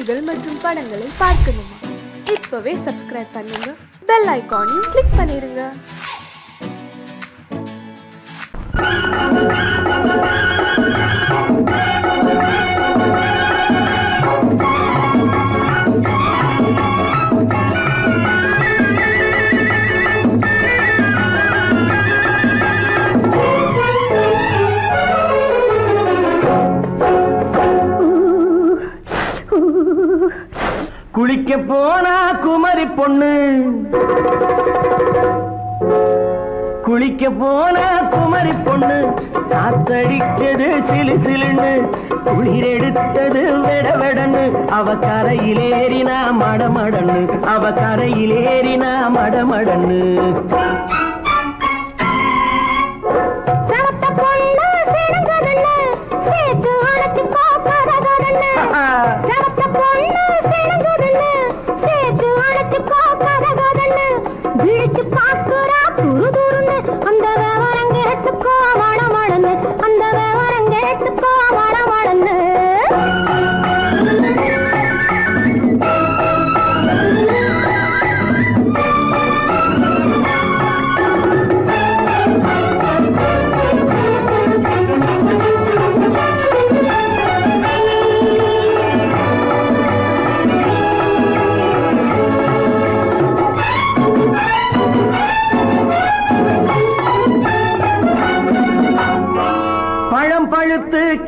நிகழ்ச்சிகள் மற்றும் படங்களை பார்க்கணுமா? இப்பவே சப்ஸ்கிரைப் பண்ணுங்க, பெல் ஐகானையும் கிளிக் பண்ணிருங்க. குளிக்க போனா குமரி பொண்ணு, குளிக்க போனா குமரி பொண்ணு, காத்தடிச்சது சிலு சிலுன்னு, குளிர் எடுத்தது வெட வெடன்னு, அவ கரையிலேறினா மடமடன்னு, அவ கரையிலேறினா மடமடன்னு.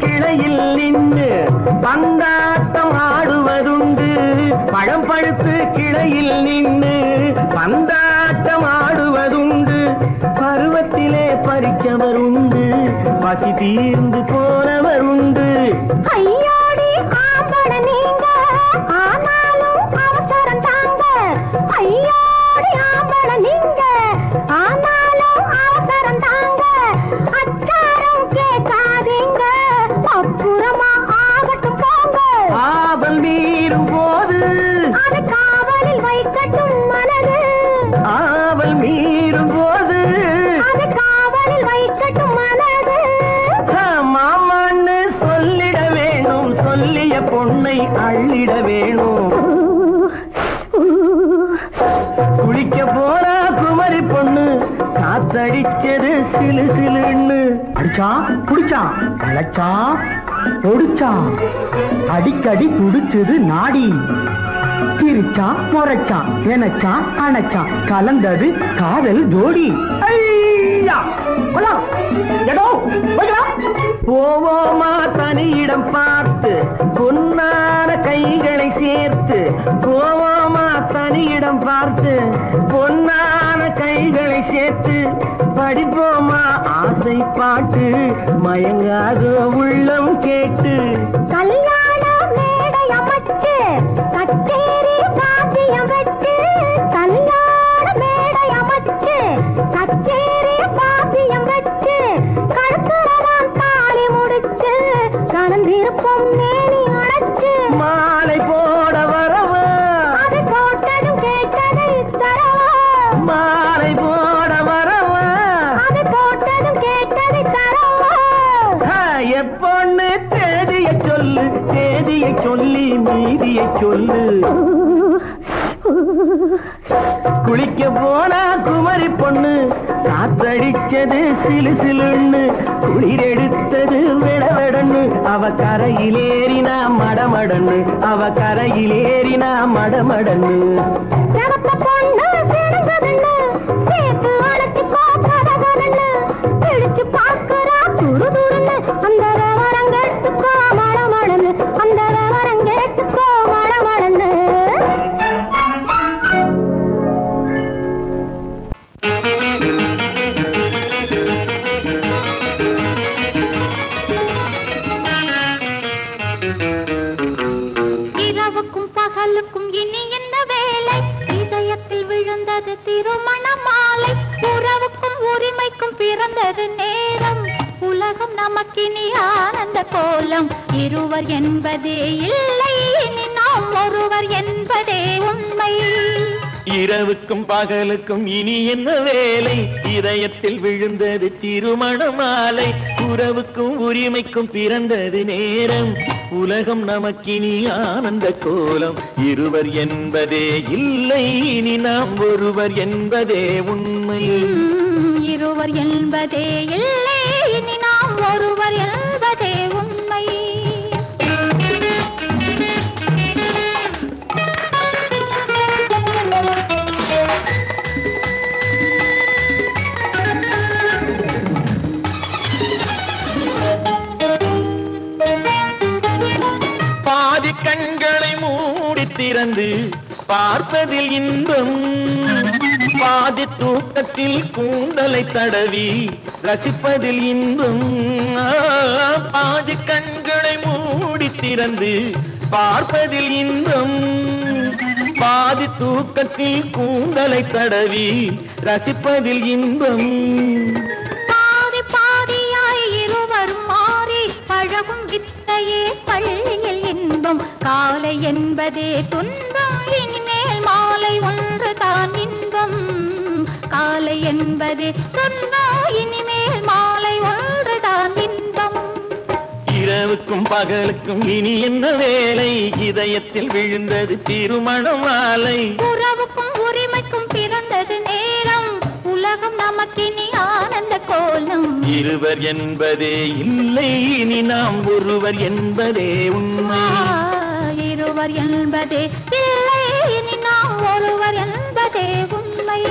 கிளையில் நின்று பந்தாட்டம் ஆடுவதுண்டு, பழம் பழுத்து கிளையில் நின்று பந்தாட்டம் ஆடுவதுண்டு, பருவத்திலே பறிச்சவருண்டு, பசி தீர்ந்து போனவருண்டு. ஐயோடி ஆம்பட நீங்க ஆனாலும் அவசரம் தாங்க, ஐயோடி ஆம்பட நீங்க ஆனாலும் அவசரம் தாங்க, அச்சாரம் கேட்காதீங்க அப்புறமா ஆகட்டும் போங்க. ஆவல் மீறும் போது அது காவலில் வைக்கட்டும் மனது, ஆவல் மீறும் போது அது காவலில் வைக்கட்டும் மனது. மாமான்னு சொல்லிட வேணும், சொல்லிய பொண்ணை அள்ளிட வேணும். குளிக்க போனா குமரி பொண்ணு, காத்தடிச்சது சிலு சிலுன்னு, அடிச்சான் புடிச்சான் அழைச்சான் பொடிச்சான், அடிக்கடி துடிச்சது நாடி, சிரிச்சான் முறைச்சான் நினைச்சான் அணைச்சான், கலந்தது காதல் ஜோடி. போவோமா தனியிடம் பார்த்து பொன்னான கைகளை சேர்த்து, போவோமா தனியிடம் பார்த்து பொன்னான கைகளை சேர்த்து, படிப்போமா ஆசை பாட்டு மயங்காத உள்ளம் கேட்டு. கல்யாண மேடை அமைச்சு கச்சேரி வாத்தியம் வச்சு, கல்யாண மேடை அமைச்சு கச்சேரி வாத்தியம் வச்சு, கழுத்துறதான் தாலி முடிச்சு கலந்திருப்போம் மேனி அழைச்சு, மாலை போட வரவா அது போட்டதும் கேட்டதை தரவா, மாலை போட வரவா அது போட்டதும் கேட்டதை தரவா. எப்பொண்ணு தேதிய சொல்லு, தேதிய சொல்லி மீதிய சொல்லு. குளிக்க போனா குமரி பொண்ணு, காத்தடிச்சது சிலு சிலுன்னு, குளிர் எடுத்தது வெடவெடன்னு, அவ கரையிலேறினா மடமடன்னு, அவ கரையிலேறினா மடமடன்னு. சிவத்த பொண்ணு சிறந்ததுன்னு சேர்த்து அழைச்சி கோப்பதன்னு, பிடிச்சு பார்க்கறா துரு துருன்னு, அந்த விவரங்கெட்டுக்கோ மடமடன்னு, அந்த விவரங்கெட்டுக்கோ மடமடன்னு. இரவுக்கும் பகலுக்கும் இனி என்ன வேலை, இதயத்தில் விழுந்தது திருமண மாலை, உறவுக்கும் உரிமைக்கும் பிறந்தது நேரம், உலகம் நமக்கினி ஆனந்த கோலம், இருவர் என்பதே இல்லை இனி நாம் ஒருவர் என்பதே உண்மை. இரவுக்கும் பகலுக்கும் இனி என்ன வேலை இதயத்தில் விழுந்தது திருமண மாலை உறவுக்கும் உரிமைக்கும் பிறந்தது நேரம் உலகம் நமக்கினி ஆனந்த கோலம் இருவர் என்பதே இல்லை இனி நாம் ஒருவர் என்பதே உண்மை இருவர் என்பதே இல்லை இனி நாம் ஒருவர் என்பதே உண்மை பாதி கண்களை மூடி திறந்து பார்ப்பதில் இன்பம் பாதி தூக்கத்தில் கூந்தலை தடவி ரசிப்பதில் இன்பம் பாதி கண்களை மூடி திறந்து பார்ப்பதில் இன்பம் பாதி தூக்கத்தில் கூந்தலை தடவி ரசிப்பதில் இன்பம் பாதி பாதியாய் இருவர் மாறி பழகும் வித்தையே பள்ளியில் இன்பம் காலை என்பதே துன்பம் இனிமேல் மாலை ஒன்று தான் இன்பம் காலை என்பதே துன்பம் இனிமேல் மாலை ஒன்று தான் இன்பம் இரவுக்கும் பகலுக்கும் இனி என்ன வேலை இதயத்தில் விழுந்தது திருமண மாலை உறவுக்கும் உரிமைக்கும் பிறந்தது நேரம் உலகம் நமக்கினி ஆனந்த கோலம் இருவர் என்பதே இல்லை இனி நாம் ஒருவர் என்பதே உண்மை இருவர் என்பதே இல்லை இனி நாம் ஒருவர் என்பதே உண்மை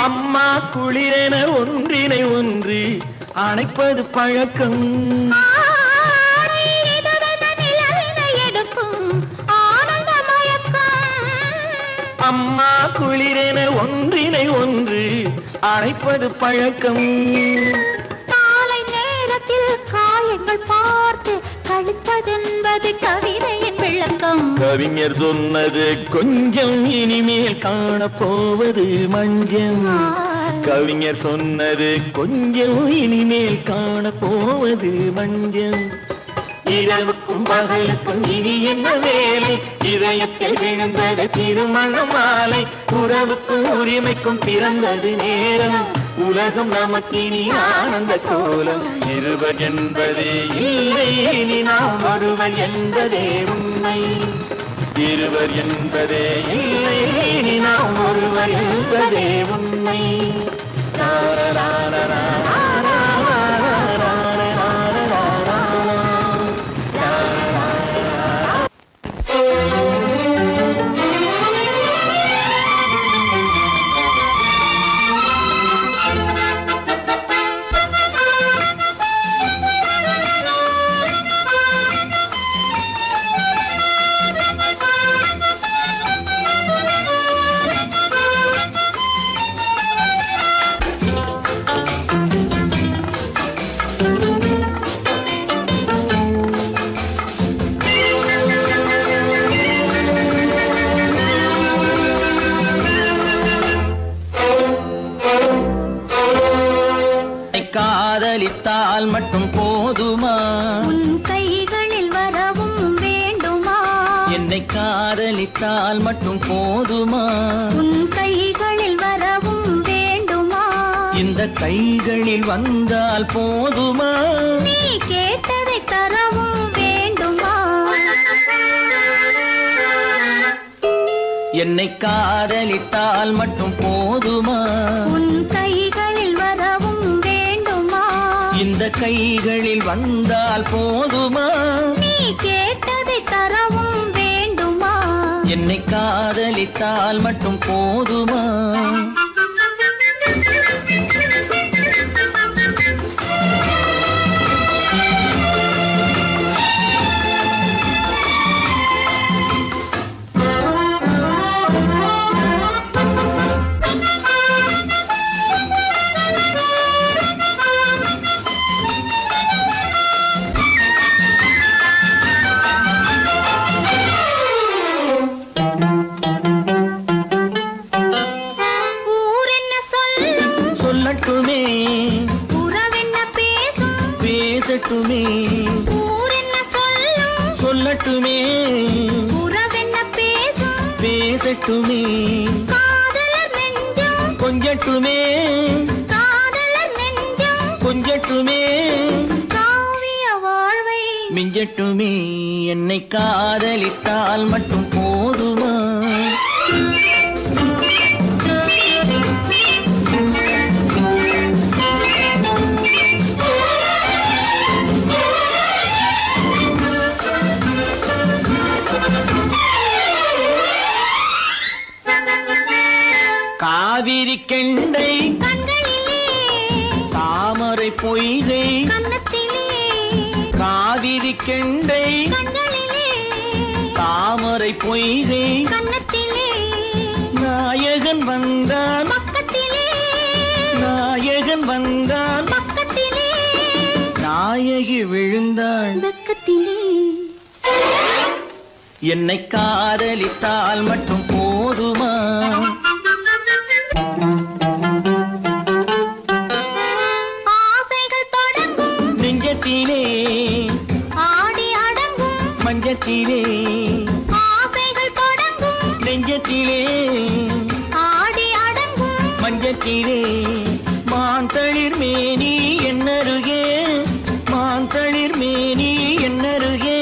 அம்மா குளிரென ஒன்றினை ஒன்று அணைப்பது பழக்கம் அம்மா குளிரென ஒன்றினை ஒன்று அணைப்பது பழக்கம் காலை நேரத்தில் காயங்கள் பார்த்து கழிப்பதென்பது கவிதையின் விளக்கம் கவிஞர் சொன்னது கொஞ்சம் இனிமேல் காணப்போவது மஞ்சம் கவிஞர் சொன்னது கொஞ்சம் இனிமேல் காணப்போவது மஞ்சம் இரவுக்கும் பகலுக்கும் இனி என்ன வேலை இதயத்தில் விழுந்தது திருமண மாலை உறவுக்கும் உரிமைக்கும் பிறந்தது நேரம் உலகம் நமக்கினி ஆனந்த கோலம் இருவர் என்பதே இல்லை இனி நாம் ஒருவர் என்பதே உண்மை இருவர் என்பதே இல்லை இனி நாம் ஒருவர் என்பதே உண்மை காதலித்தால் மட்டும் போதுமா உன் கைகளில் வரவும் வேண்டுமா என்னை காதலித்தால் மட்டும் போதுமா உன் கைகளில் வரவும் வேண்டுமா இந்த கைகளில் வந்தால் போதுமா நீ கேட்டதை தரவும் வேண்டுமா என்னை காதலித்தால் மட்டும் போதுமா உன் கைகளில் வரவும் வேண்டுமா இந்த கைகளில் வந்தால் போதுமா நீ கேட்டதை தரவும் வேண்டுமா என்னை காதலித்தால் மட்டும் போதுமா சொல்லட்டுமே ஊர் என்ன சொல்லும் சொல்லட்டுமே உறவென்ன பேசும் பேசட்டுமே காதலர் நெஞ்சம் கொஞ்சட்டுமே காதலர் நெஞ்சம் கொஞ்சட்டுமே காவிய வாழ்வை மிஞ்சட்டுமே என்னை காதலித்தால் மட்டும் போதுமா காவிரி கெண்டை கண்களிலே தாமரை பொய்கை கன்னத்திலே காவிரி கெண்டை கண்களிலே தாமரை பொய்கை கன்னத்திலே நாயகன் வந்தான் பக்கத்திலே நாயகன் வந்தான் பக்கத்திலே நாயகி விழுந்தாள் பக்கத்திலே என்னை காதலித்தால் மட்டும் போதுமா ஆசைகள் தொடங்கும் நெஞ்சத்திலே ஆடி அடங்கும் மஞ்சத்திலே ஆசைகள் தொடங்கும் நெஞ்சத்திலே ஆடி அடங்கும் மஞ்சத்திலே மாந்தளிர் மேனி என்னருகே மாந்தளிர் மேனி என்னருகே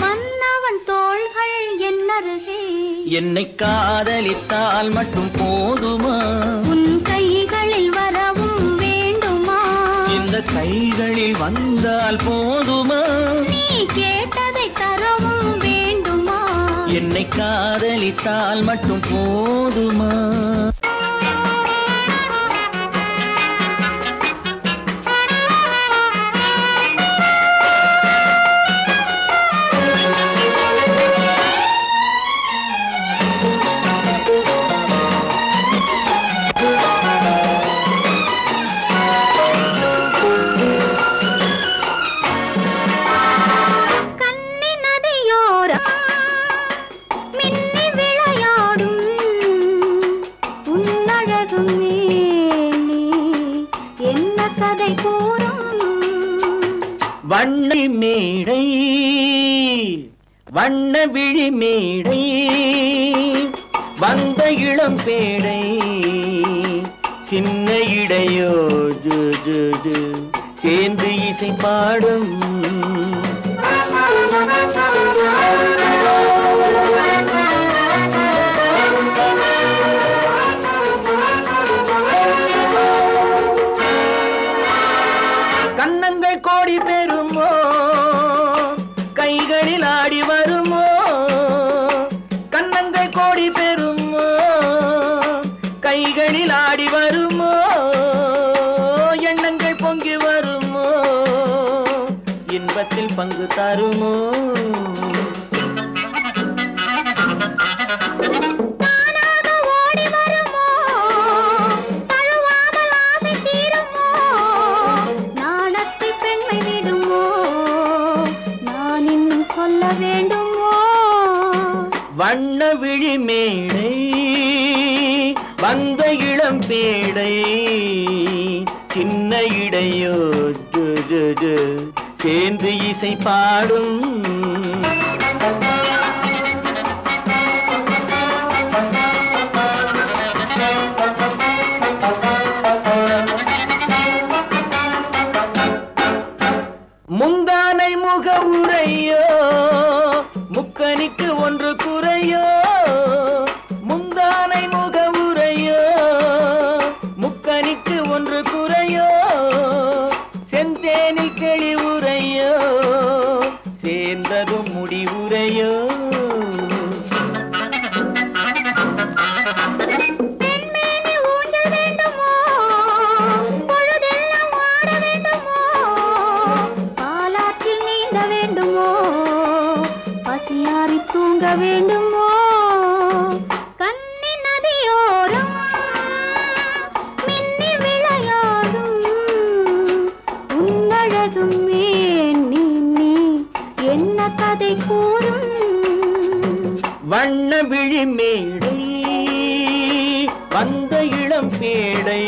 மன்னவன் தோள்கள் என்னருகே என்னை காதலித்தால் மட்டும் போதுமா உன் கைகளில் வரவும் வேண்டுமா இந்த கைகளில் வந்தால் போதுமா நீ கேட்டதை தரவும் வேண்டுமா என்னை காதலித்தால் மட்டும் போதுமா கன்னி நதியோரம் மின்னி விளையாடும் உன்னழகும் மேனி என்ன கதை கூறும் வண்ண மேடை வண்ண விழி மேடை வந்த இளம் பேடை சின்ன இடையோ ஜு ஜு ஜு சேர்ந்து இசை பாடும் கன்னங்கள் கோடி பெறுமோ கைகளில் ஆடி வருமோ கன்னங்கள் கோடி பெறுமோ கைகளில் ஆடி வருமோ எண்ணங்கள் பொங்கி வருமோ இன்பத்தில் பங்கு தருமோ தானாக ஓடி வருமோ தழுவாமல் ஆசை தீருமோ நாணத்தை பெண்மை விடுமோ நான் இன்னும் சொல்ல வேண்டுமோ வண்ண விழி மேடை வந்த இளம் பேடை சின்ன இடையோ ஜு ஜு ஜு சேர்ந்து இசை பாடும் முந்தானை முக உரையோ முக்கனிக்கு ஒன்று குறையோ முந்தானை முக உரையோ முக்கனிக்கு ஒன்று குறையோ செந்தேனில் கிளி உரையோ சேர்ந்ததும் முடிவுரையோ பெண்மேனி ஊஞ்சல் வேண்டுமோ பொழுதெல்லாம் ஆட வேண்டுமோ பாலாற்றில் நீந்த வேண்டுமோ பசியாறி தூங்க வேண்டுமோ கன்னி நதியோரம் மின்னி விளையாடும் உன்னழகும் மேனி நீ என்ன கதை கூறும் வண்ண விழி மேடை வந்த இளம் பேடை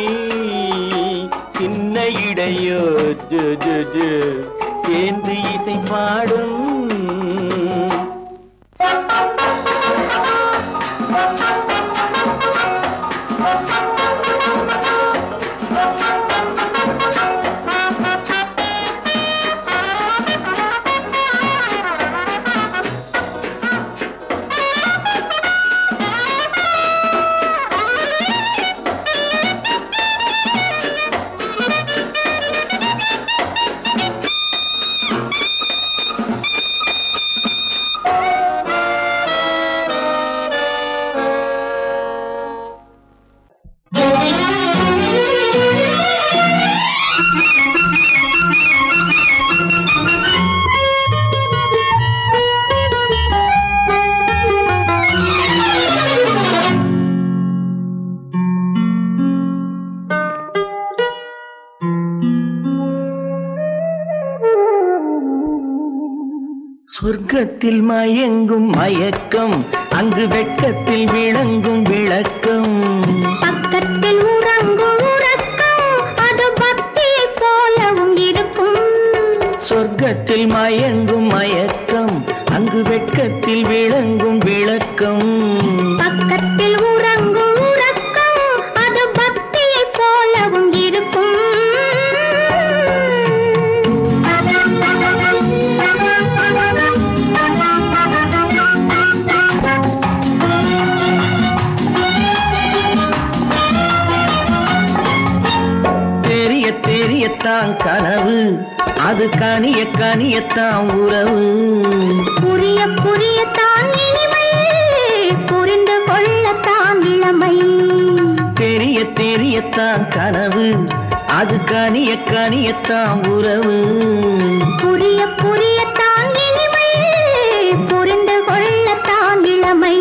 சின்ன இடையோ ஜு ஜு ஜு ஏந்தி இசை பாடும் சொர்க்கத்தில் மயங்கும் மயக்கம் அங்கு வெட்கத்தில் விளங்கும் விளக்கம் பக்கத்தில் உறங்கும் உறக்கம் அது பக்தியை போலவும் இருக்கும் சொர்க்கத்தில் மயங்கும் மயக்கம் அங்கு வெட்கத்தில் விளங்கும் விளக்கம் பக்கத்தில் உறங்கும் உறக்கம் அது பக்தியை போலவும் இருக்கும் தெரியத்தான் கனவு அது கனிய கனியத்தான் உறவு புரிய புரியத்தான் இனிமை புரிந்து கொள்ளத்தான் இளமை தெரியத்தான் கனவு அது கனிய கனியத்தான் உறவு புரிய புரியத்தான் இனிமை புரிந்து கொள்ளத்தான் இளமை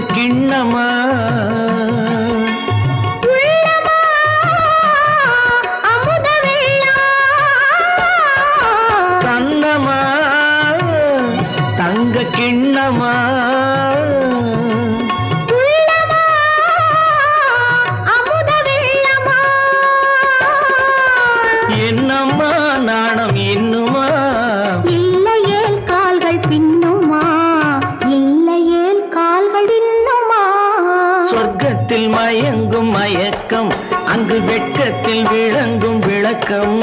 கிண்ணமா அமுத கண்ணமா தங்க கிண்ணமா அமுத வெள்ளமா என்னம்மா நாணம் இன்னுமா இல்லையே கால்கள் பின்னுமா இல்லையே கால்கள் இன்னுமா சொர்க்கத்தில் மயங்கும் மயக்கம் அங்கு வெட்கத்தில் விளங்கும் விளக்கம்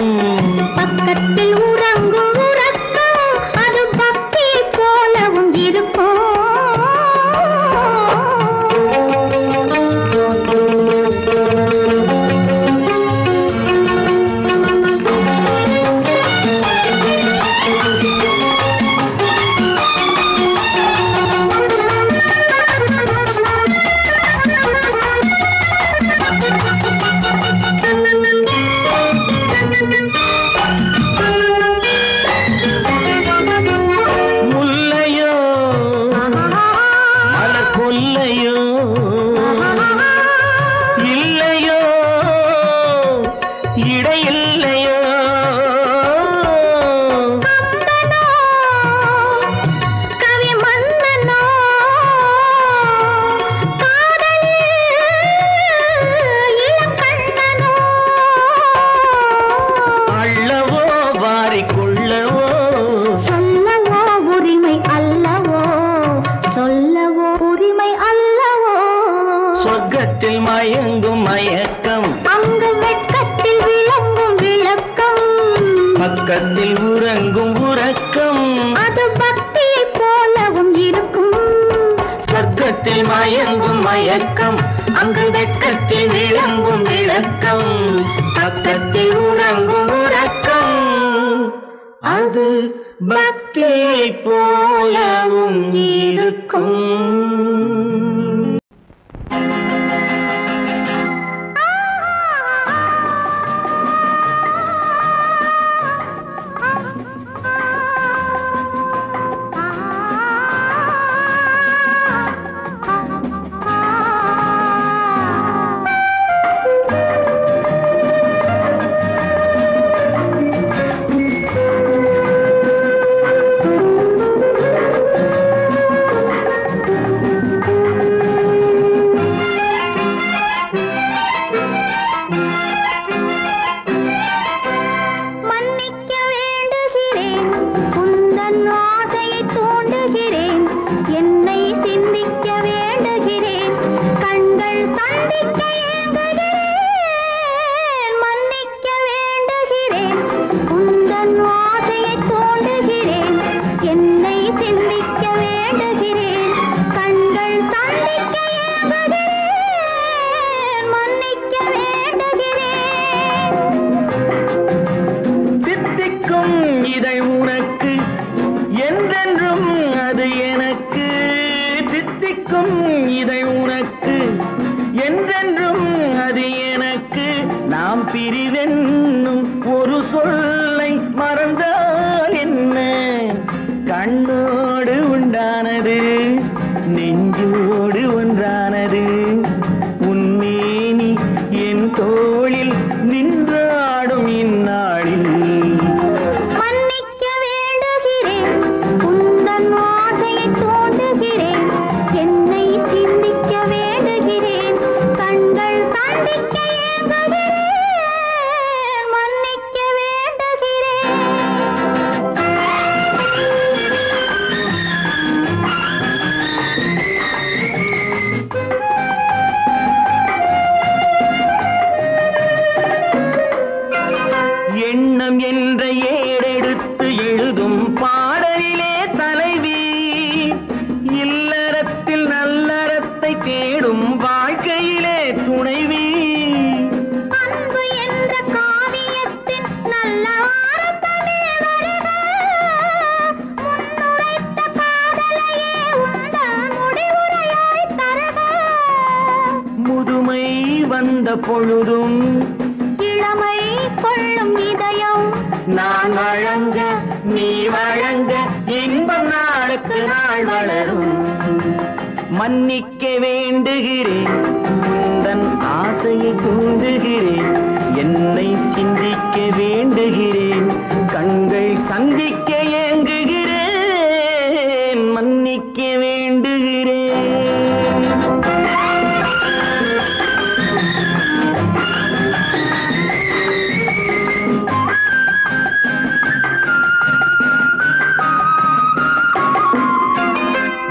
பக்கத்தில் உறங்கும் உறக்கம் அது பக்தி போலவும் இருக்கும் சொர்க்கத்தில் மயங்கும் மயக்கம் அங்கு வெட்கத்தில் விளங்கும் விளக்கம் பக்கத்தில் உறங்கும் உறக்கம் அது பக்தியை போலவும் இருக்கும் சொர்க்கத்தில் மயங்கும் மயக்கம் அங்கு வெட்கத்தில் விளங்கும் விளக்கம் பக்கத்தில் உறங்கும் உறக்கம் அது பக்தியை போலவும் இருக்கும். இதழ் உனக்கு என்றென்றும் அது எனக்கு தித்திக்கும் இதழ் உனக்கு என்றென்றும் அது எனக்கு நாம் பிரிவென்னும் ஒரு சொல்லை மறந்தால் என்ன கண்ணோடு உண்டானது நெஞ்சோடு ஒன்றானது உன்னேனி என் தோளில் நின்றாடும் இந்நாளில் மன்னிக்க வேண்டுகிறேன் உந்தன் ஆசையை தோண்டுகிறேன் என்னை சிந்திக்க வேண்டுகிறேன் கண்கள் சந்திக்க ஏங்குகிறேன் மன்னிக்க வேண்டுகிறேன் எண்ணம் என்ற ஏடெடுத்து எழுதும் பாடலிலே தலைவி இல்லறத்தில் நல்லறத்தை தேடும் வாழ்க்கையிலே துணைவி அன்பு என்ற காவியத்தின் நல்ல ஆரம்பமே வருக முன்னுரைத்த காதலையே உந்தன் முடிவுரையாய் தருக முதுமை வந்த பொழுதும் இளமை கொள்ளும் இதயம் நான் வழங்க நீ வழங்க இன்பம் நாளுக்கு நாள் வளரும் மன்னிக்க வேண்டுகிறேன் உந்தன் ஆசையை தூண்டுகிறேன் என்னை சிந்திக்க வேண்டுகிறேன் கண்கள் சந்திக்க ஏங்குகிறேன் மன்னிக்க வேண்டுகிறேன்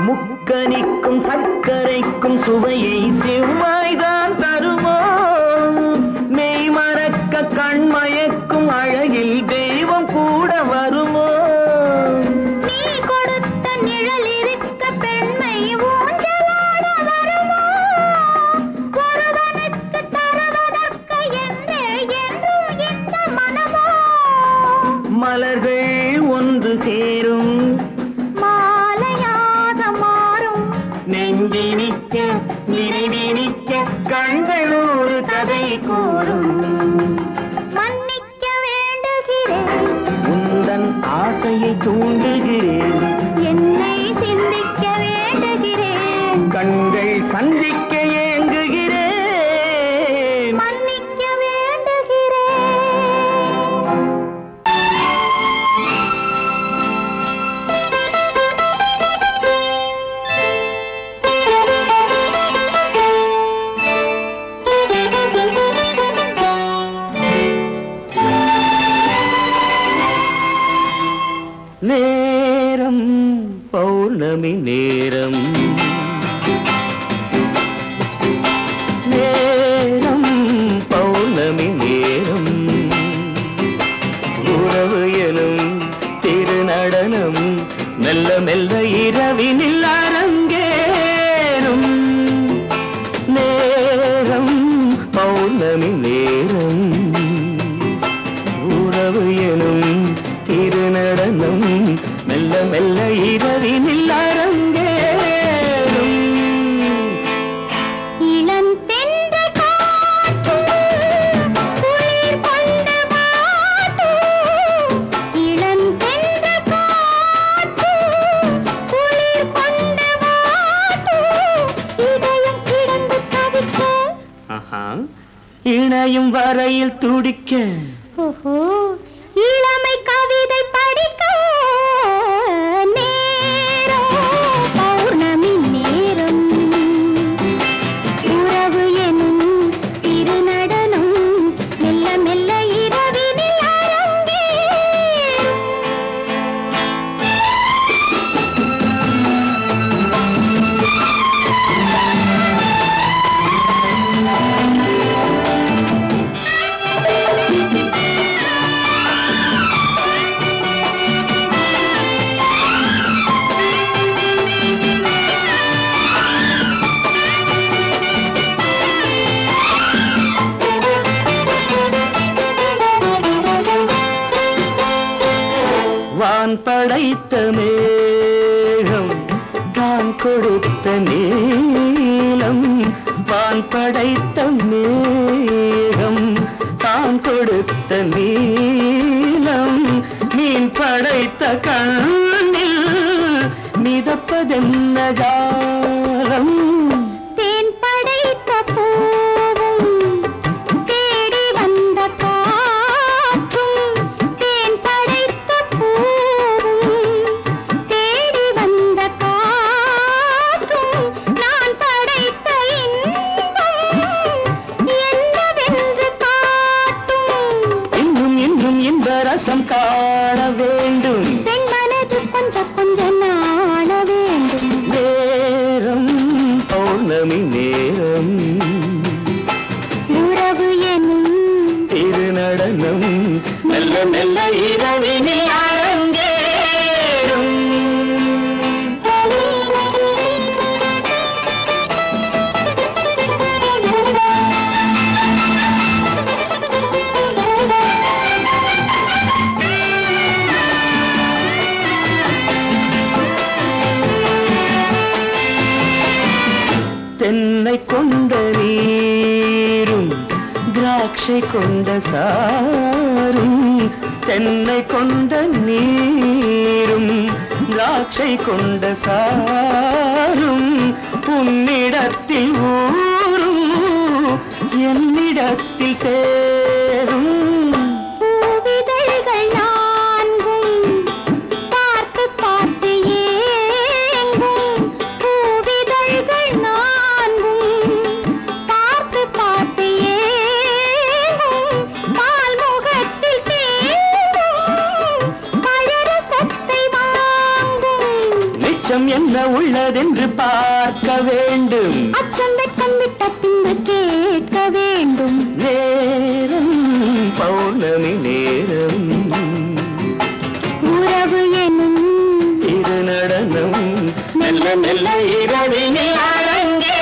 முக்கனிக்கும் சர்க்கரைக்கும் சுவையை செவ்வாய்தான் தருமோ மெய் மறக்க கண்மயக்கும் அழகில் தெய்வம் கூட வருமோ நீ கொடுத்த நிழல் இருக்க பெண்மை ஊஞ்சலாட வருமோ ஒருவனுக்கு தருவதற்கு என்றே என்றும் இந்த மனமோ மலர்கள் ஒன்று சேரும் மாலையாக மாறும் நெஞ்சினிக்க நினைவினிக்க கண்கள் ஒரு கதை கூறும் மன்னிக்க வேண்டுகிறேன் உந்தன் ஆசையை தூண்டுகிறேன் என்னை சிந்திக்க வேண்டுகிறேன் கண்கள் சந்திக்க ஏங்குகிறேன் மன்னிக்க வேண்டுகிறேன் நேரம் பௌர்ணமி நேரம் நேரம் பௌர்ணமி நேரம் உறவு எனும் திருநடனம் மெல்ல மெல்ல இரவினில் அரங்கேறும் நேரம் பௌர்ணமி நேரம் உறவு எனும் திருநடனம் மெல்ல மெல்ல இரவினில் அரங்கேறும் இளம் தென்றல் காற்று குளிர் கொண்டு வாட்டும் இளம் தென்றல் காற்று குளிர் கொண்டு வாட்டும் இதயம் கிடந்து தவிக்க இணையும் வரையில் துடிக்க ஓஹோ இளமை கவிதை படிக்க நேரம் பௌர்ணமி நேரம் உறவு எனும் திருநடனம் மெல்ல மெல்ல இரவினில் அரங்கேறும் வான் படைத்த மேகம் தான் கொடுத்த நீலம் வான் படைத்த மேகம் தான் கொடுத்த நீலம் மீன் படைத்த கண்ணில் மிதப்பதென்ன ஜாலம் தேன் படைத்த பூவும் தேடி வந்த காற்றும் தேன் படைத்த பூவும் தேடி வந்த காற்றும் நான் படைத்த இன்பம் என்னவென்று காட்டும் இன்னும் இன்னும் இந்த ரசம் காண வேண்டும் பெண் மனது கொஞ்சம் கொஞ்சம் நாண வேண்டும் நேரம் பௌர்ணமி நேரம் உறவு எனும் திருநடனம் மெல்ல மெல்ல இரவினில் அரங்கேறும் தென்னை கொண்ட நீரும் திராட்சை கொண்ட சாரும் தென்னை கொண்ட நீரும் திராட்சை கொண்ட சாரும் உன்னிடத்தில் ஊரும் என்னிடத்தில் சேரும் பூவிதழ்கள் நான்கும் பார்த்து பார்த்து ஏங்கும் பூவிதழ்கள் நான்கும் பார்த்து பார்த்து ஏங்கும் பால் முகத்தில் தேங்கும் பழரசத்தை வாங்கும் நிச்சம் என்ன உள்ளதென்று பார்க்க வேண்டும் அச்சம் வெட்கம் விட்ட பின்பு கேட்க வேண்டும் நேரம் பௌர்ணமி நேரம் உறவு எனும் இது நடனம் மெல்ல மெல்ல இரவினில் அரங்கேறும்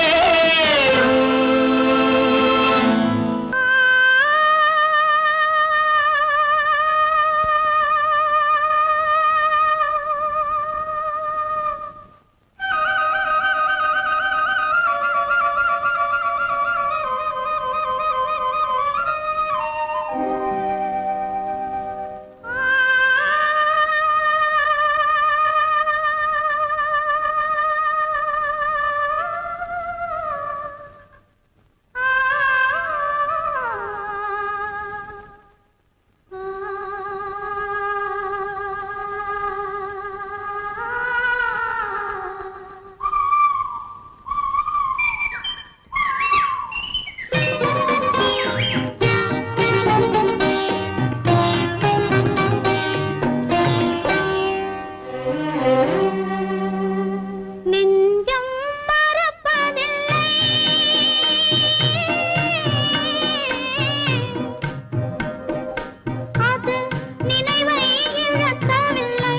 நெஞ்சம் மறப்பதில்லை அது நினைவை இழக்கவில்லை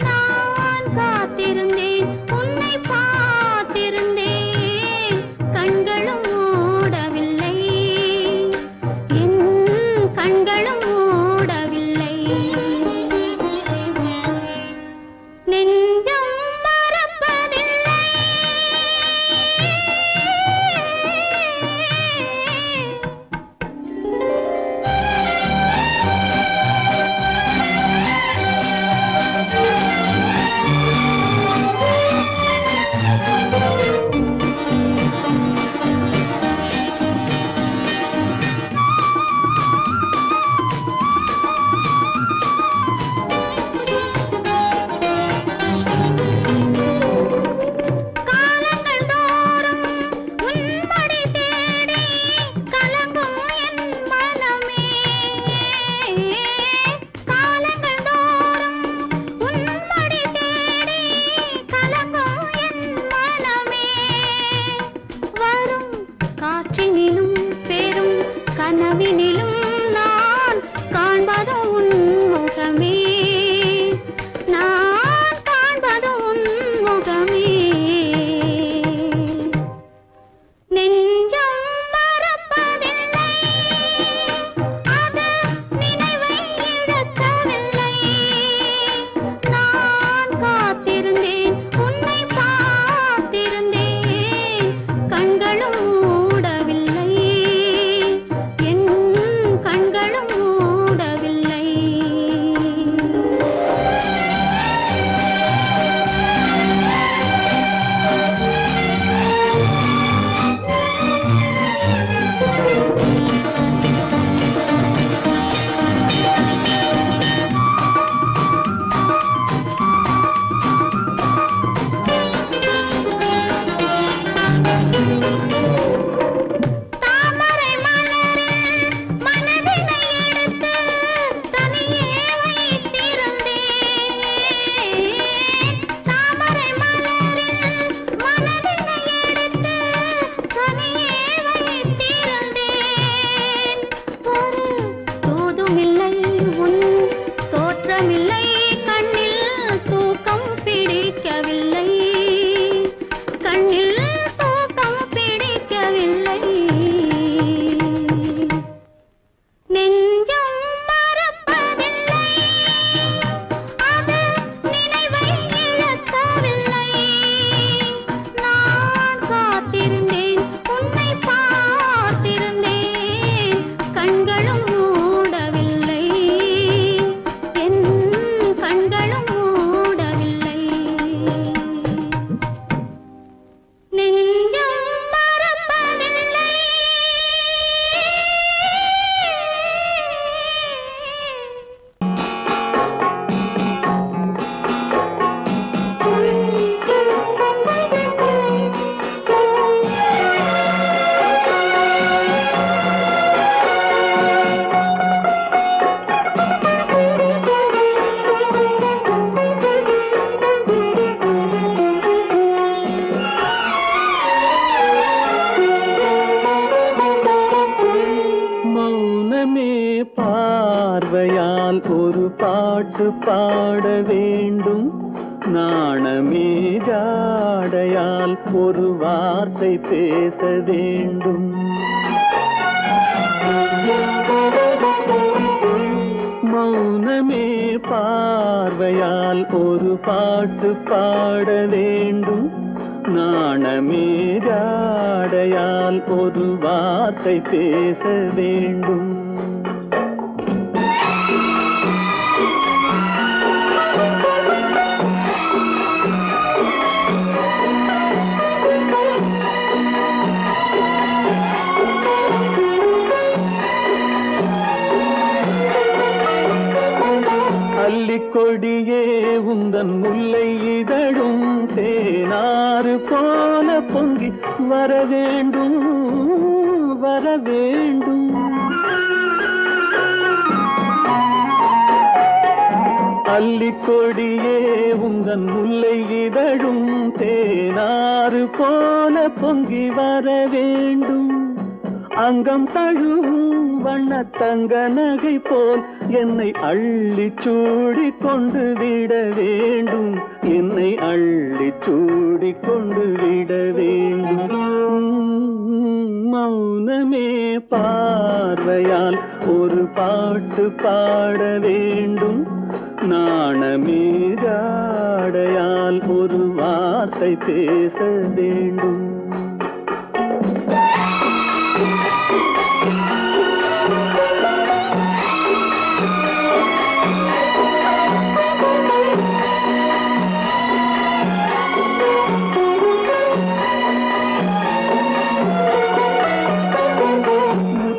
நான் காத்திருந்தேன் உன்னை பார்த்திருந்தேன் கண்களும் மூடவில்லை என் கண்களும் மூடவில்லை நெஞ்சம் மறப்பதில்லை காலங்கள் தோறும் உன்மடி தேடி கலங்கும் என் மனமே காலங்கள் தோறும் உன்மடி தேடி கலங்கும் என் மனமே வரும் காற்றினிலும் பெரும் கனவினிலும் நான் காண்பது உன் முகமே நான் காண்பது உன் முகமே நெஞ்சம் மறப்பதில்லை அது நினைவை இழக்கவில்லை மௌனமே பார்வையால் ஒரு பாட்டு பாட வேண்டும், நாணமே ஜாடையால் ஒரு வார்த்தை பேச வேண்டும். மௌனமே பார்வையால் ஒரு பாட்டு பாட வேண்டும், நாணமே ஜாடையால் ஒரு வார்த்தை பேச வேண்டும். கொடியே உந்தன் முல்லை இதழும் தேனாறு போல பொங்கி வர வேண்டும், வர வேண்டும். அல்லிக்கொடியே உந்தன் முல்லை இதழும் தேனாறு போல பொங்கி வர வேண்டும். அங்கம் தழுவும் வண்ணத்தங்க நகை போல் என்னை அள்ளி சூடி கொண்டு விட வேண்டும், என்னை அள்ளி சூடி கொண்டு விட வேண்டும். மௌனமே பார்வையால் ஒரு பாட்டு பாட வேண்டும், நாணமே ஜாடையால் ஒரு வார்த்தை பேச வேண்டும்.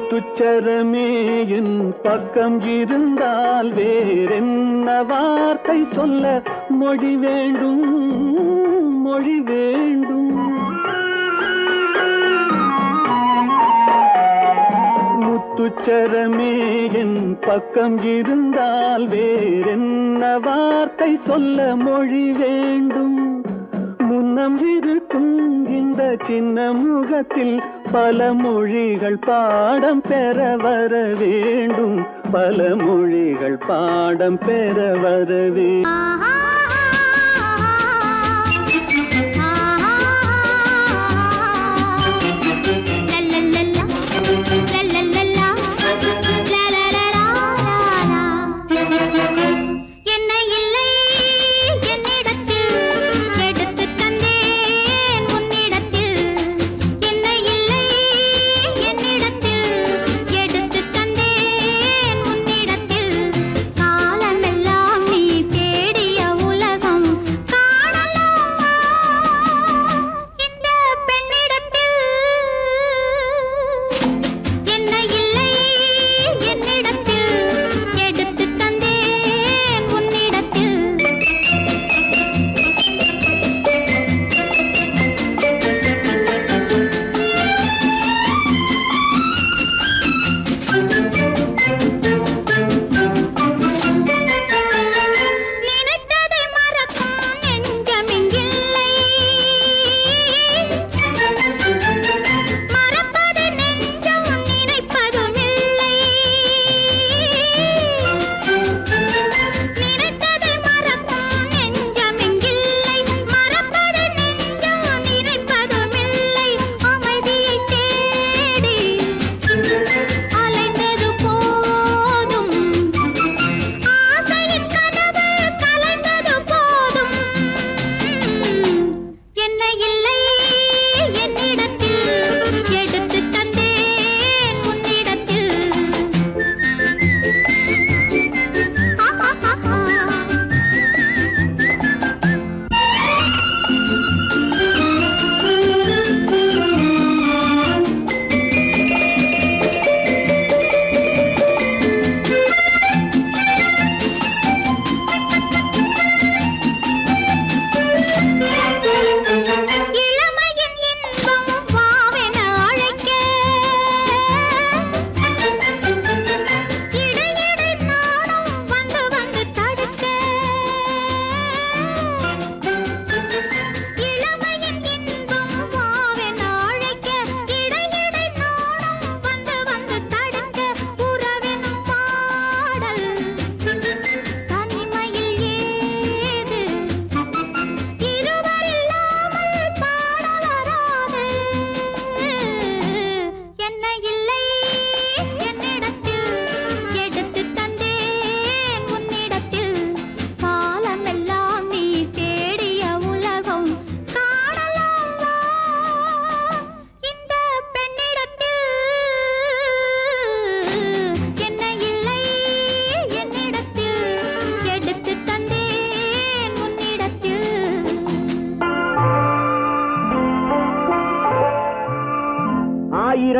முத்துச்சரமே என் பக்கம் இருந்தால் வேறென்ன வார்த்தை சொல்ல மொழி வேண்டும், மொழி வேண்டும். முத்துச்சரமே என் பக்கம் இருந்தால் வேறென்ன வார்த்தை சொல்ல மொழி வேண்டும். முன்னம் இருக்கும் இந்த சின்ன முகத்தில் பல மொழிகள் பாடம் பெற வர வேண்டும், பல மொழிகள் பாடம் பெற வர வேண்டும். காலமெல்லாம் நீ தேடிய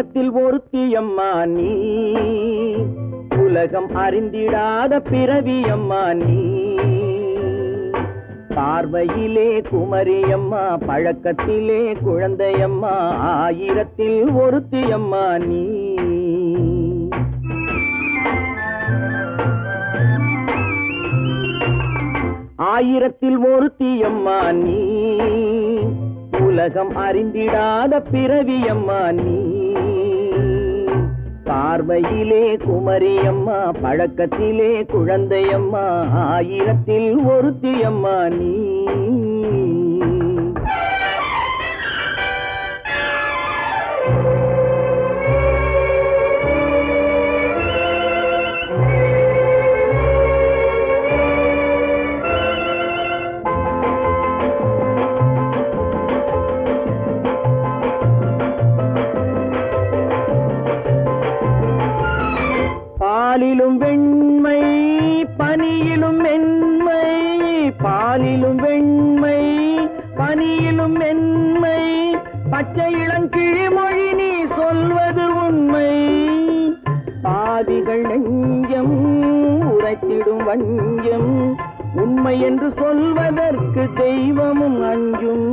ஆயிரத்தில் ஒருத்தியம்மா நீ, உலகம் அறிந்திடாத பிறவியம்மா நீ. பார்வையிலே குமரியம்மா, பழக்கத்திலே குழந்தையம்மா, ஆயிரத்தில் ஒருத்தியம்மா நீ. ஆயிரத்தில் ஒருத்தியம்மா நீ, உலகம் அறிந்திடாத பிறவியம்மா நீ. பார்வையிலே குமரியம்மா, பழக்கத்திலே குழந்தையம்மா, ஆயிரத்தில் ஒருத்தியம்மா நீ. பாலிலும் வெண்மை பனியிலும் மென்மை, பாலிலும் வெண்மை பனியிலும் மென்மை, பச்சை இளங்கிழிமொழி நீ சொல்வது உண்மை. பாதிகள் நெஞ்சம் உரைத்திடும் வஞ்சம், உண்மை என்று சொல்வதற்கு தெய்வமும் அஞ்சும்.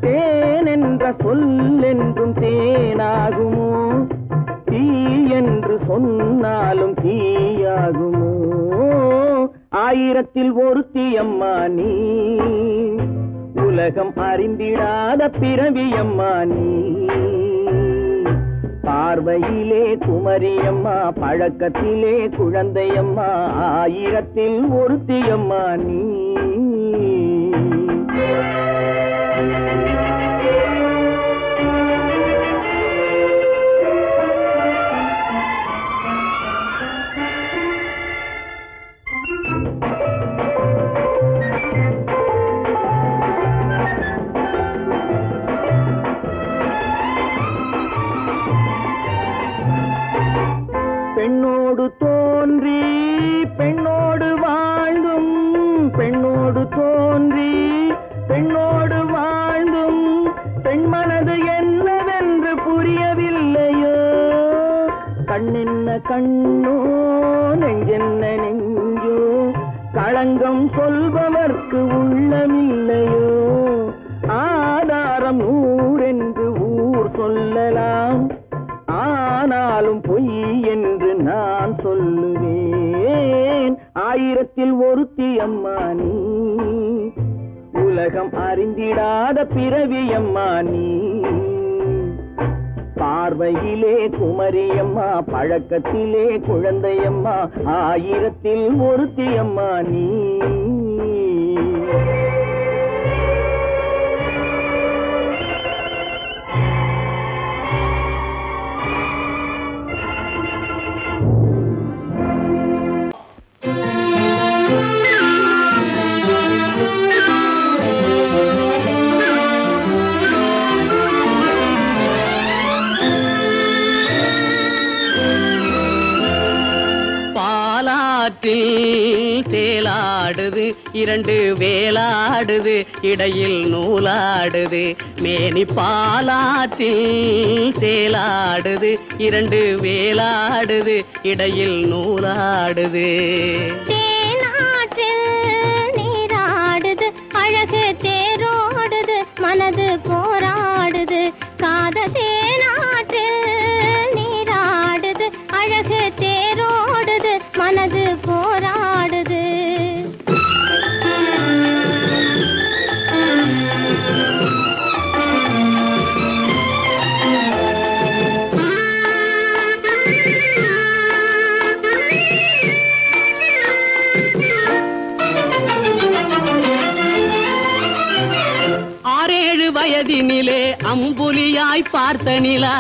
தேன் என்ற சொல் என்றும் தேனாகுமோ, தீ என்று சொன்னாலும் தீயாகுமோ. ஆயிரத்தில் ஒருத்தியம்மா நீ, உலகம் அறிந்திடாத பிறவியம்மா நீ. பார்வையிலே குமரியம்மா, பழக்கத்திலே குழந்தையம்மா, ஆயிரத்தில் ஒருத்தியம்மா நீ. பெண்ணோடு தோன்றி பெண்ணோடு வாழ்ந்தும், பெண்ணோடு தோன்றி பெண்ணோடு வாழ்ந்தும், பெண் மனது என்னவென்று புரியவில்லையோ. கண்ணென்ன கண்ணோ, நெஞ்சென்ன நெஞ்சோ, களங்கம் சொல்பவர்க்கு உள்ளமில்லையோ. ஆதாரம் ஊரென்று ஊர் சொல்லலாம், ஆனாலும் பொய் என்று நான் சொல்லுவேன். ஆயிரத்தில் ஒருத்தியம்மா நீ, உலகம் அறிந்திடாத பிறவியம்மா நீ. பார்வையிலே குமரியம்மா, பழக்கத்திலே குழந்தையம்மா, ஆயிரத்தில் ஒருத்தியம்மா நீ. சேலாடுது இரண்டு வேலாடுது, இடையில் நூலாடுது. மேனி பாலாற்றில் சேலாடுது இரண்டு வேலாடுது, இடையில் நூலாடுது. தேனாற்றில் நீராடுது, அழகு தேரோடுது, மனது போராடுது. காதல் தேனாற்றில் நீராடுது, அழகு தேரோடுது, மனது போராடுது. வயதினிலே அம்புலியாய் பார்த்த நிலா,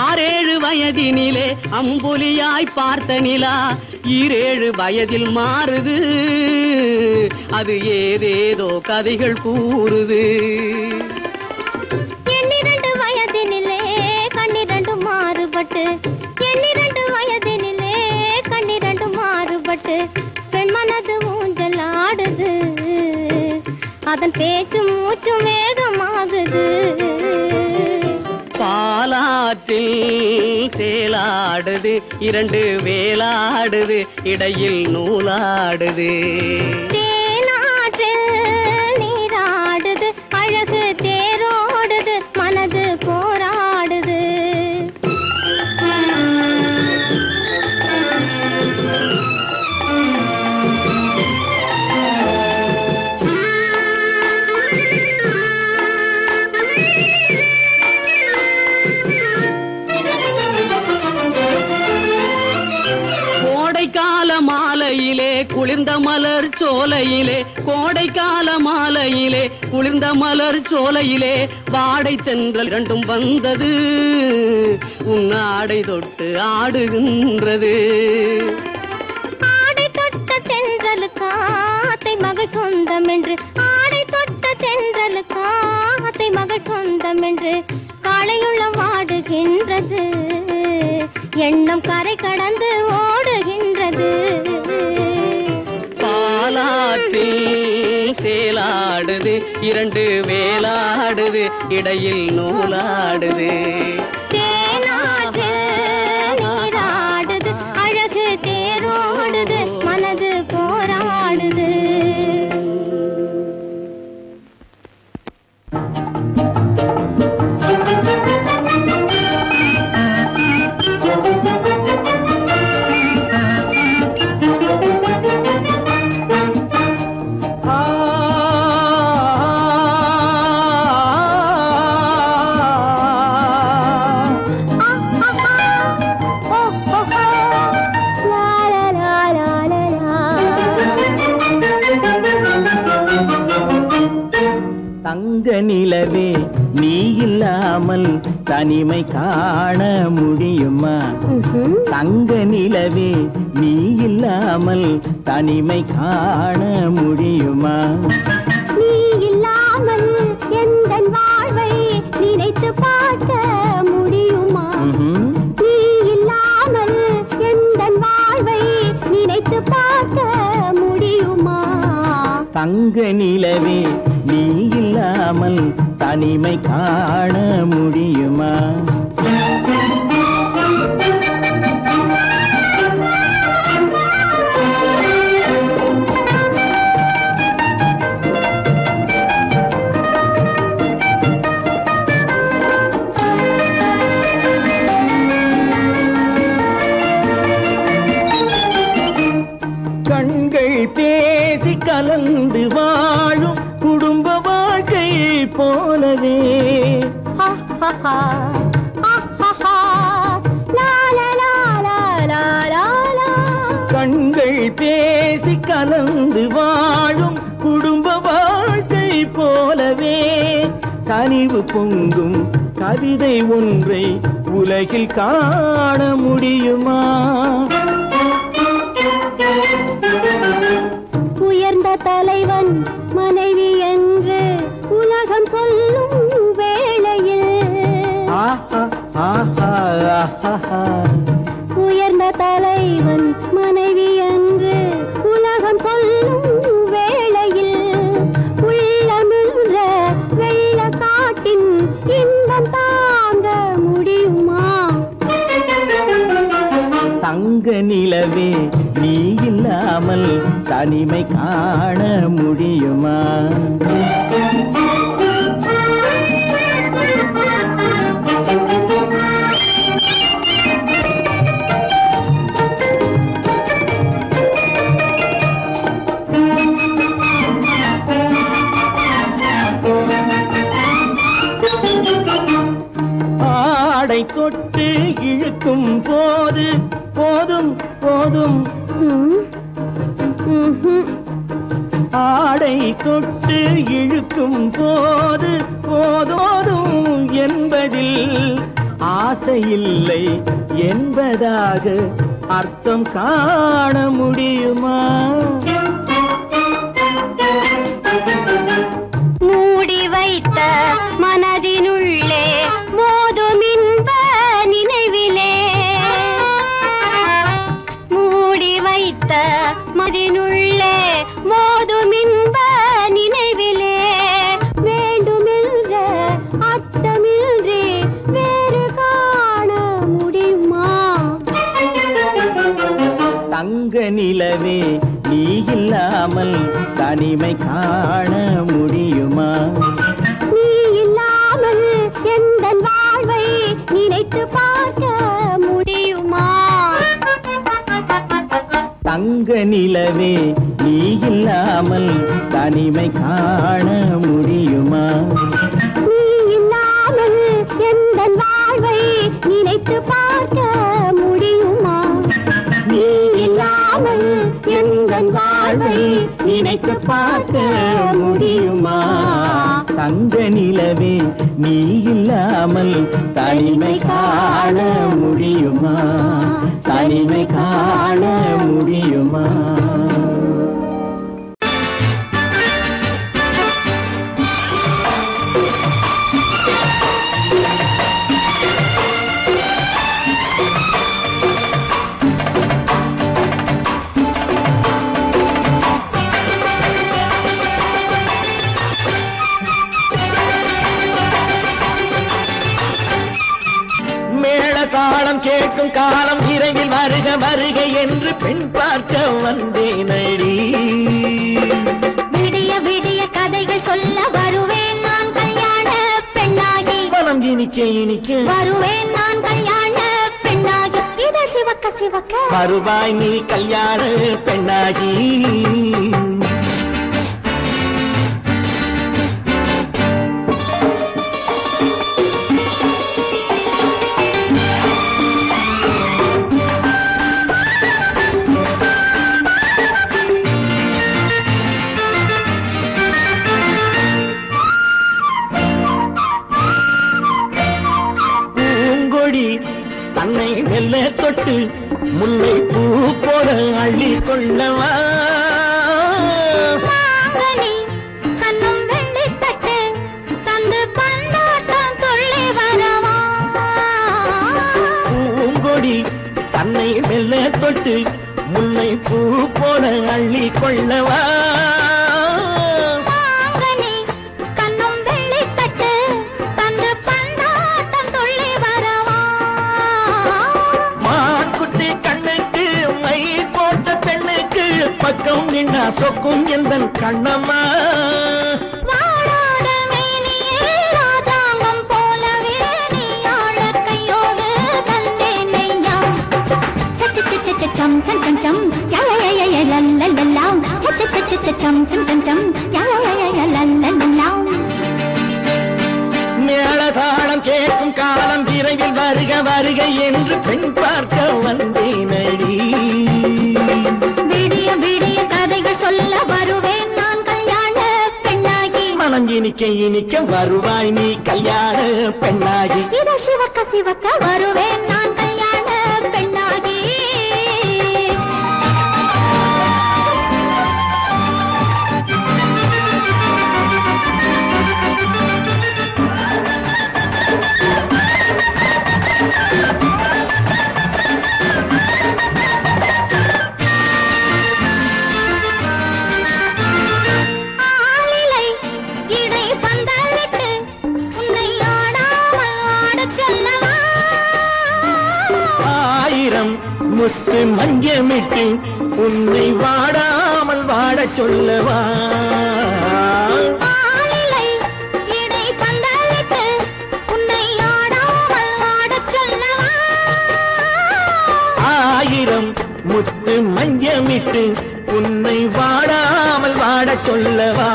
6-7 வயதினிலே அம்புலியாய் பார்த்த நிலா, 7 வயதில் மாறுது, அது ஏதேதோ கதைகள் கூறுது. 12 வயதினிலே கண்ணிரண்டு மாறுபட்டு, 12 வயதினிலே கண்ணிரண்டு மாறுபட்டு, பெண் மனது ஊஞ்சல் ஆடுது, அதன் பேச்சு மூச்சு வேகமாகுது. பாலா பாலாற்றில் சேலாடுது இரண்டு வேலாடுது இடையில் நூலாடுது தேனாற்றில் நீராடுது அழகு தேரோடுது மனது போராடுது கோடைக்கால மாலையிலே குளிர்ந்த மலர் சோலையிலே கோடைக்கால மாலையிலே குளிர்ந்த மலர் சோலையிலே வாடை தென்றல் இரண்டும் வந்தது உன்னாடை தொட்டு ஆடுகின்றது ஆடை தொட்ட தென்றலுக்கு ஆத்தை மகள் சொந்தம் என்று ஆடை தொட்ட தென்றலுக்கு ஆத்தை மகள் சொந்தம் என்று காளையுள்ளம் வாடுகின்றது எண்ணம் கரை கடந்து ஓடுகின்றது பாலாற்றில் சேலாடுது இரண்டு வேலாடுது இடையில் நூலாடுது தேனாற்றில் நீராடுது அழகு தேரோடுது மனது போராடுது தங்க நிலவே நீ இல்லாமல் தனிமை காண முடியுமா தங்க நிலவே நீ இல்லாமல் தனிமை காண முடியுமா நீ இல்லாமல் எந்தன் வாழ்வை நினைத்து பார்க்க முடியுமா நீ இல்லாமல் எந்தன் வாழ்வை நினைத்து பார்க்க முடியுமா தங்க நிலவே நீ இல்லாமல் தனிமை காண முடியுமா கண்கள் பேசி கலந்து வாழும் குடும்ப வாழ்க்கை போலவே கண்கள் பேசி கலந்து வாழும் குடும்ப வாழ்க்கை போலவே கனிவு பொங்கும் கவிதை ஒன்றை உலகில் காண முடியுமா உயர்ந்த தலைவன் மனைவி என்று உலகம் சொல்லும் வேளையில் உயர்ந்த தலைவன் மனைவி என்று உலகம் சொல்லும் வேளையில் உள்ளமிழ்ற வெள்ள காட்டின் இன்பம் தாங்க முடியுமா தங்க நிலவே நீ இல்லாமல் தனிமை காண முடியுமா ஆடை தொட்டு இழுக்கும் போது போதும் போதும் ஆடை தொட்டு இழுக்கும் போது போதோதும் என்பதில் ஆசையில்லை என்பதாக அர்த்தம் காண முடியுமா மூடி வைத்த மனதினுள்ளே மோதும் இன்ப நினைவிலே மூடி வைத்த மதினுள்ளே மோதும் இன்ப நினைவிலே வேண்டுமென்ற அர்த்தமின்றி வேறு காண தங்க நிலவே நீ இல்லாமல் தனிமை காண முடியுமா? நீ இல்லாமல் எந்தன் வாழ்வை நினைத்து பார்க்க முடியுமா? தங்க நிலவே நீ இல்லாமல் தனிமை காண முடியுமா? நீ இல்லாமல் எந்தன் வாழ்வை நினைத்து பார்க்க முடியுமா? நீ இல்லாமல் எந்தன் வாழ்வை நினைத்து பார்க்க முடியுமா? தங்க நிலவே நீ இல்லாமல் தனிமை காண முடியுமா? தனிமை காண முடியுமா? தாளம் கேட்கும் காலம் விரைவில் வருக வருக என்று பெண் பார்க்க வந்தேனடி. விடிய விடிய கதைகள் சொல்ல வருவேன் நான் கல்யாண பெண்ணாகி. மனம் இனிக்க இனிக்க வருவேன் நான் கல்யாண பெண்ணாகி. இதழ் சிவக்க சிவக்க வருவாய் நீ கல்யாண பெண்ணாகி. தன்னை மெல்ல தொட்டு முல்லை பூ போல அள்ளி கொள்ளவா? கண்ணும் வெள்ளி தட்டு தந்து பந்தாட்டம் துள்ளி வரவா? பூங்கொடி தன்னை மெல்ல தொட்டு முல்லை பூ போல அள்ளி கொள்ளவா? பக்கம் நின்னா சொக்கும் எந்தன் கண்ணம்மா. வாடாத மேனியே ராதாங்கம் போலவே நீ ஆழ கையோடு தந்தேன் நெய்யா. சம் சம் சம் சம் யய லல்லல்லாம். சம் சம் சம் சம் யய லல்லல்லாம். மேளதாளம் கேட்கும் காலம் விரைவில் வருக வருக என்று பெண் பார்க்க வந்தேனடி. விடிய விடிய கதைகள் சொல்ல வருவேன் நான் கல்யாண பெண்ணாகி. மனம் இனிக்க இனிக்க வருவாய் நீ கல்யாண பெண்ணாகி. இதழ் சிவக்க சிவக்க வருவேன் நான் கல்யாண பெண்ணாகி. முத்து மஞ்சமிட்டு உன்னை வாடாமல் வாட சொல்லவா? ஆயிரம் முத்து மஞ்சமிட்டு உன்னை வாடாமல் வாட சொல்லவா?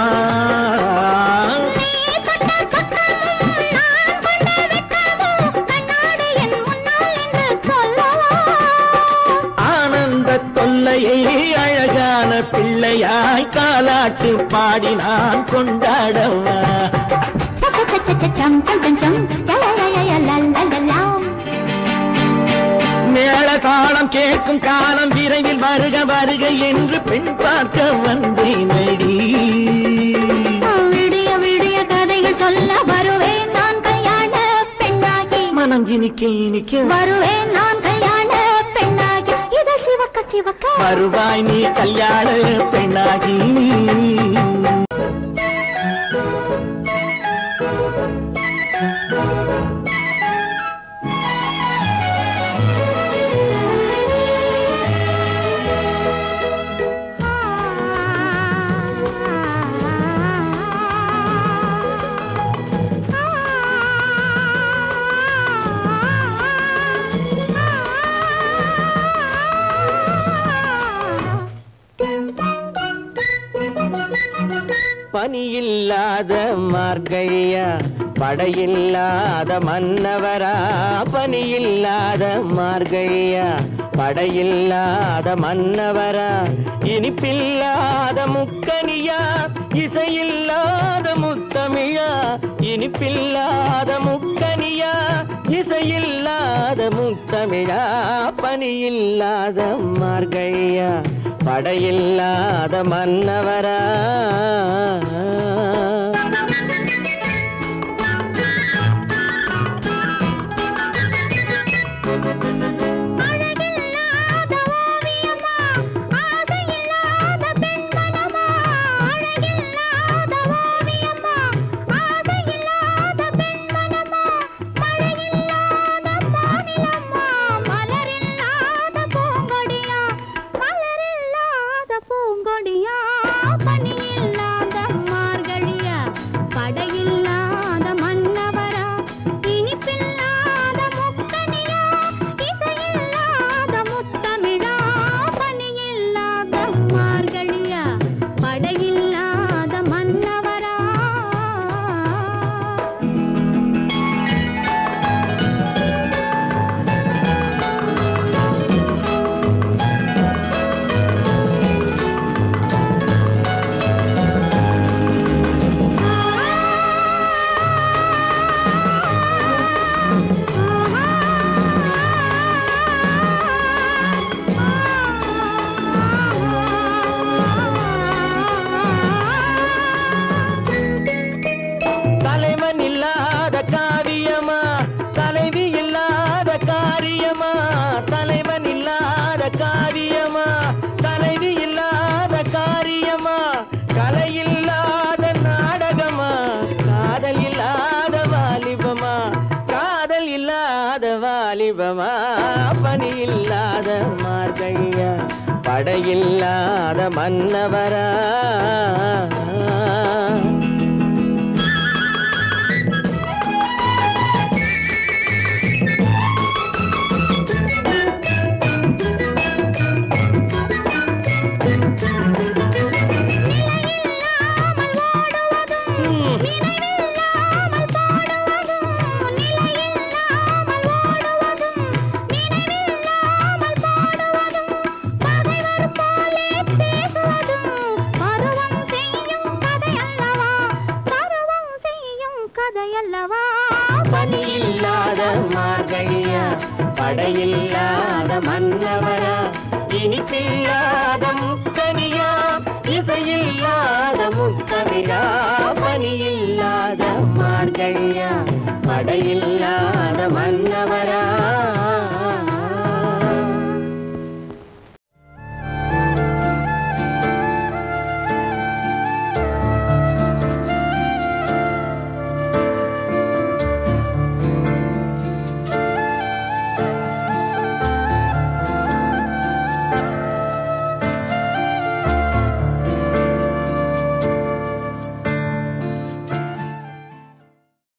அழகான பிள்ளையாய் காலாட்டு பாடி நான் கொண்டாடவா? மேளதாளம் கேட்கும் காலம் விரைவில் வருக வருக என்று பெண் பார்க்க வந்தேனடி. விடிய விடிய கதைகள் சொல்ல வருவேன் நான் கல்யாண பெண்ணாகி. மனம் இனிக்க இனிக்க வருவேன் நான் கல்யாண பெண்ணாகி. இதழ் சிவக்க சிவக்க வருவாய் நீ கல்யாண பெண்ணாகி. பனியில்லாத மார்கழியா படையில்லாத மன்னவரா பனியில்லாத மார்கழியா படையில்லாத மன்னவரா இனிப்பில்லாத முக்கனியா இசையில்லாத முத்தமிழா இனிப்பில்லாத முக்கனியா இசையில்லாத முத்தமிழா பனியில்லாத மார்கழியா படையில்லாத மன்னவரா பனியில்லாத மார்கழியா படையில்லாத மன்னவரா பனியில்லாத மார்கழியா படையில்லாத மன்னவரா இனிப்பில்லாத முக்கனியா இசையில்லாத முத்தமிழா பனியில்லாத மார்கழியா படையில்லாத மன்னவரா